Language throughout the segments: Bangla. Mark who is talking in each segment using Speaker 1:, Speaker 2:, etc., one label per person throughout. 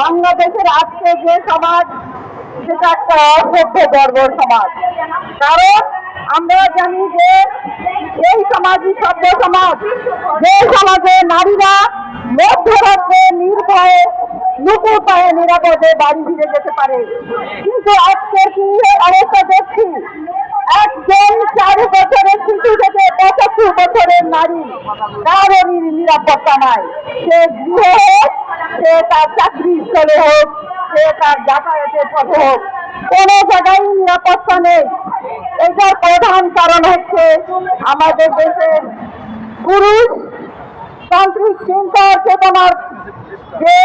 Speaker 1: বাংলাদেশের আজকে যে সমাজ, সেটা একটা অসভ্য বর্বর সমাজ। কারণ আমরা জানি যে এই সমাজই সভ্য সমাজ, যে সমাজে নারীরা মধ্যরাত্রে নির্ভয়ে লুকু পায়ে নিরাপদে বাড়ি ফিরে যেতে পারে। কিন্তু আজকে কি অবস্থা দেখছি, একজন 4 বছরের শিশু থেকে 75 বছরের নারী, কারোর নিরাপত্তা নাই। সে গৃহ হোক, সে তার চাকরি স্থলে হোক, সে তার যাতায়াতের পথে হোক, কোনো জায়গায় নিরাপত্তা নেই। এটার প্রধান কারণ হচ্ছে আমাদের দেশের পুরুষ তান্ত্রিক চিন্তা চেতনার যে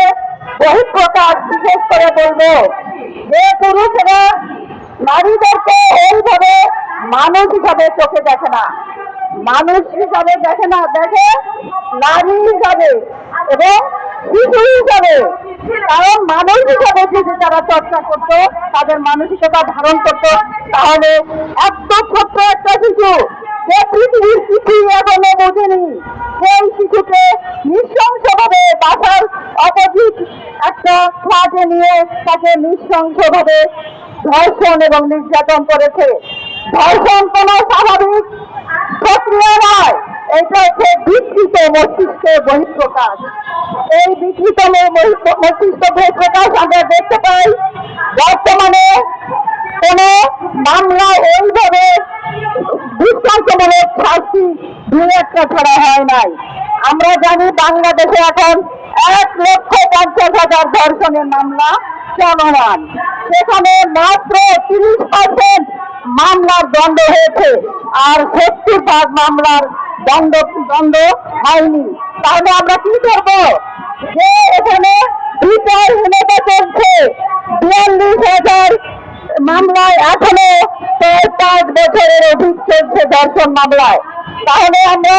Speaker 1: বহিঃপ্রকাশ। বিশেষ করে বলবো যে পুরুষেরা নারীদেরকে এইভাবে মানুষ হিসাবে চোখে দেখে না, মানুষ হিসাবে দেখে না, দেখে নারী হিসাবে এবং শিশু হিসাবে। কারণ মানুষ হিসাবে যদি তারা চর্চা করতো, তাদের মানসিকতা ধারণ করতো, তাহলে এত ছোট্ট একটা শিশু যে পৃথিবীর কিছু এখনো বোঝেনি, সেই শিশুকে নৃশংসভাবে বাসার অপোজিট একটা ফ্ল্যাটে নিয়ে তাকে নৃশংসভাবে ধর্ষণ এবং নির্যাতন করেছে। ধর্ষণ কোন স্বাভাবিক প্রক্রিয়া নয়, এটা হচ্ছে বিকৃত মস্তিষ্কের বহিঃপ্রকাশ। এই বিকৃত মস্তিষ্ক বহিঃপ্রকাশ আমরা দেখতে পাই বর্তমানে কোন মামলায় এইভাবে দৃষ্টান্তমূলক শাস্তি 2-1টা ছাড়া হয় নাই। আমরা জানি বাংলাদেশে এখন 1,50,000 ধর্ষণের মামলা চলমান, সেখানে মাত্র 30% মামলার দণ্ড হয়েছে, আর 70% মামলার দণ্ড হয়নি। তাহলে আমরা কি করব? যে এখানে বিচারহীনতা চলছে, 42,000 মামলায় এখনো 5 বছরের অধিক চলছে ধর্ষণ মামলায়। তাহলে আমরা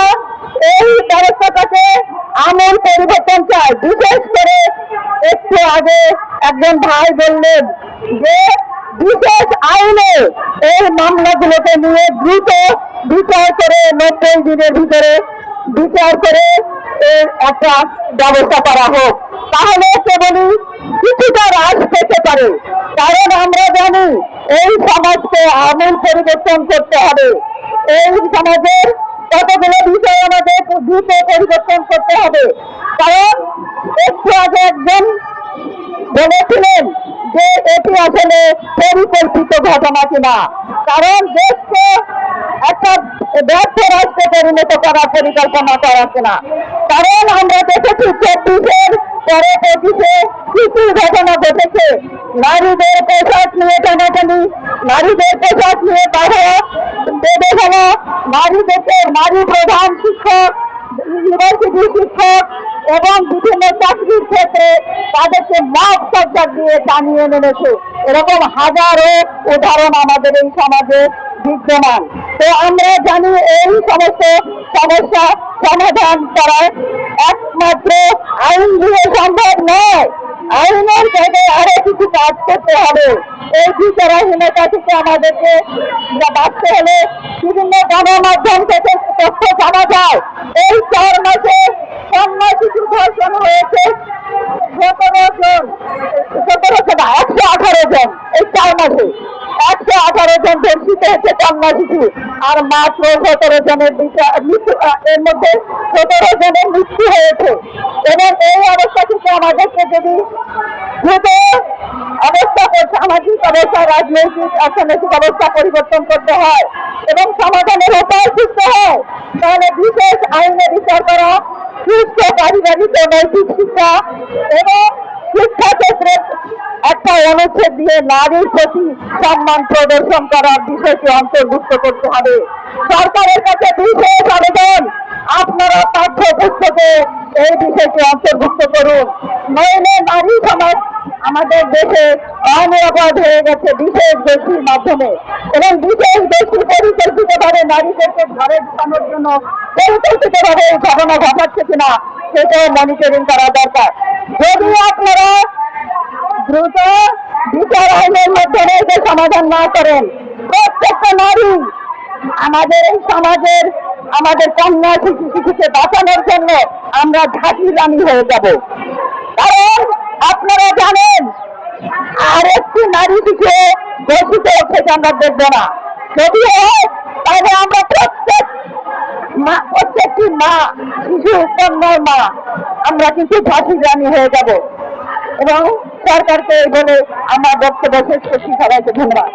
Speaker 1: এই ব্যবস্থাটাকে আমূল পরিবর্তন চাই। বিশেষ করে একটু আগে একজন ভাই বললেন যে বিশেষ আইনে এই মামলাগুলোকে নিয়ে দ্রুত বিচার করে 90 দিনের ভিতরে বিচার করে এর একটা ব্যবস্থা করা হোক, তাহলে কেবলই কিছুটা হ্রাস পেতে পারে। কারণ আমরা জানি এই সমাজকে আমূল পরিবর্তন করতে হবে। এই সমাজের কতগুলো বিষয় আমাদের দ্রুত পরিবর্তন করতে হবে। কারণ একটু আগে একজন বলেছিলেন যে এটি আসলে পরিকল্পিত ঘটনা কিনা। কারণ দেশকে একটা ব্যর্থ রাষ্ট্রে পরিণত করার পরিকল্পনা করা কিনা। কারণ আমরা দেখেছি 24-এর পরে 25-এ কিছু ঘটনা ঘটেছে। নারীদের পোশাক নিয়ে টানাটানি, নারীদের পোশাক নিয়ে বাধা বেঁধে ফেলা, নারীদেরকে নারী প্রধান শিক্ষক, ইউনিভার্সিটি শিক্ষক এবং বিভিন্ন চাকরির ক্ষেত্রে তাদেরকে মাপ সজ্জা দিয়ে টানিয়ে নেমেছে। এরকম হাজারো উদাহরণ আমাদের এই সমাজে বিদ্যমান। তো আমরা জানি এই সমস্ত সমস্যা সমাধান করা একমাত্র আইন দিয়ে সম্ভব নয়। আইনের জায়গায় আরো কিছু কাজ করতে হবে। এই বিচারহীনতা থেকে আমাদেরকে বাঁচতে হলে বিভিন্ন গণমাধ্যম থেকে তথ্য পাওয়া যায়। এই 4 মাসে কন্যা শিশু ধর্ষণ হয়েছে 118 জন, এই 4 মাসে 118 জন ধর্ষিত হয়েছে কন্যা শিশু, আর মাত্র 17 জনের এর মধ্যে 17 জনের মৃত্যু হয়েছে। এবং এই অবস্থা থেকে আমাদেরকে যদি দ্রুত সামাজিক অবস্থা, রাজনৈতিক অর্থনৈতিক অবস্থা পরিবর্তন করতে হয় এবং সমাধানের উপায় খুঁজতে হয়, তাহলে বিশেষ আইনে বিচার করা, সুস্থ পারিবারিক ও নৈতিক শিক্ষা এবং শিক্ষা ক্ষেত্রে একটা অনুচ্ছেদ দিয়ে নারীর প্রতি সম্মান প্রদর্শন করার বিষয়টি অন্তর্ভুক্ত করতে হবে। সরকারের কাছে বিশেষ আবেদন, আপনারা পাঠ্যপুস্তকে এই বিষয়টি অন্তর্ভুক্ত করুন। নইলে নারী সমাজ আমাদের দেশে অনিরাপদ হয়ে গেছে বিশেষ গোষ্ঠীর মাধ্যমে, এবং বিশেষ গোষ্ঠী পরিকল্পিতভাবে নারীদেরকে ঘরে ঢোকানোর জন্য পরিকল্পিতভাবে এই ঘটনা ঘটাচ্ছে কিনা সেটাও মনিটরিং করা দরকার। যদি আপনারা দ্রুত বিচার আইনের মাধ্যমে যে সমাধান না করেন, প্রত্যেকটা নারী আমাদের এই সমাজের আমাদের কন্যা শিশুকে বাঁচানোর জন্য আমরা ঝাঁকি রানী হয়ে যাব। কারণ একটি নারী শিশু ঘোষিত থেকে আমরা দেখবো না। যদি হয় তাহলে আমরা প্রত্যেকটি মা, শিশু কন্যার মা আমরা কিন্তু ফাঁসির রানী হয়ে যাব। এবং সরকারকে বলে আমার বক্তব্য শেষ করছি। সবাইকে ধন্যবাদ।